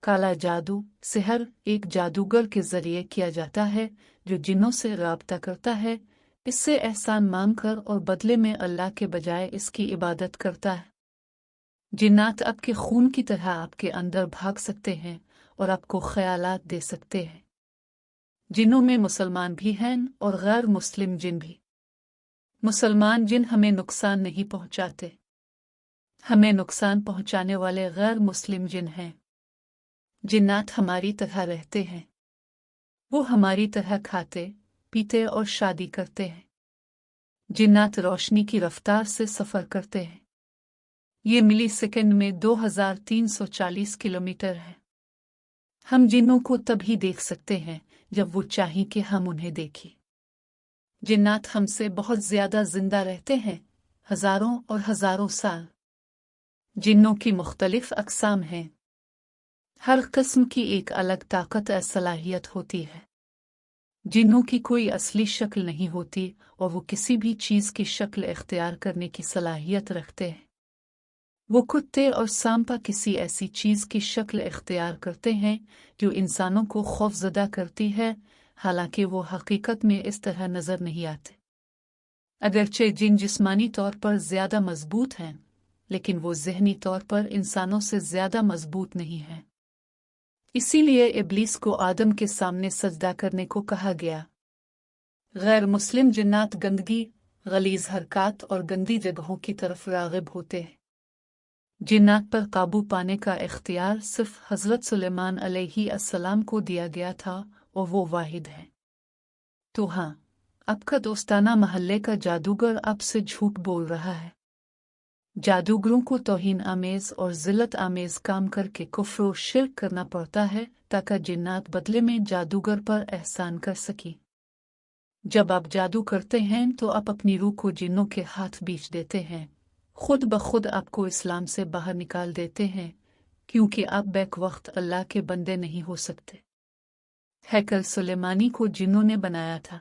काला जादू सिहर एक जादूगर के जरिए किया जाता है जो जिन्नों से राब्ता करता है, इससे एहसान मांगकर और बदले में अल्लाह के बजाय इसकी इबादत करता है। जिन्नात आपके खून की तरह आपके अंदर भाग सकते हैं और आपको ख्यालात दे सकते हैं। जिन्नों में मुसलमान भी हैं और गैर मुस्लिम जिन भी। मुसलमान जिन हमें नुकसान नहीं पहुंचाते, हमें नुकसान पहुंचाने वाले गैर मुस्लिम जिन हैं। जिन्नात हमारी तरह रहते हैं, वो हमारी तरह खाते पीते और शादी करते हैं। जिन्नात रोशनी की रफ्तार से सफ़र करते हैं, ये मिली सेकंड में 2340 किलोमीटर है। हम जिन्नों को तभी देख सकते हैं जब वो चाहें कि हम उन्हें देखें। जिन्नात हमसे बहुत ज़्यादा जिंदा रहते हैं, हज़ारों और हज़ारों साल। जिन्नों की मुख्तलिफ अक़साम हैं, हर किस्म की एक अलग ताकत और सलाहियत होती है। जिन्नों की कोई असली शक्ल नहीं होती और वो किसी भी चीज़ की शक्ल इख्तियार करने की सलाहियत रखते हैं। वो कुत्ते और सांपा किसी ऐसी चीज़ की शक्ल इख्तियार करते हैं जो इंसानों को खौफज़दा करती है, हालांकि वो हकीकत में इस तरह नज़र नहीं आते। अगरचे जिन जिस्मानी तौर पर ज़्यादा मजबूत हैं, लेकिन वो ज़हनी तौर पर इंसानों से ज़्यादा मजबूत नहीं हैं। इसीलिए इब्लीस को आदम के सामने सजदा करने को कहा गया। गैर मुस्लिम जिन्नात गंदगी, गलीज़ हरकत और गंदी जगहों की तरफ राग़िब होते हैं। जिन्नात पर काबू पाने का इख्तियार सिर्फ हज़रत सुलेमान अलैहिस्सलाम को दिया गया था और वो वाहिद है। तो हाँ, आपका दोस्ताना महल्ले का जादूगर आपसे झूठ बोल रहा है। जादूगरों को तौहीन आमेज़ और ज़िल्लत आमेज़ काम करके कुफ्र और शिर्क करना पड़ता है ताकि जिन्नात बदले में जादूगर पर एहसान कर सकें। जब आप जादू करते हैं तो आप अपनी रूह को जिन्नों के हाथ बेच देते हैं, खुद ब खुद आपको इस्लाम से बाहर निकाल देते हैं, क्योंकि आप बैक वक्त अल्लाह के बंदे नहीं हो सकते। हैकल सुलेमानी को जिन्नों ने बनाया था।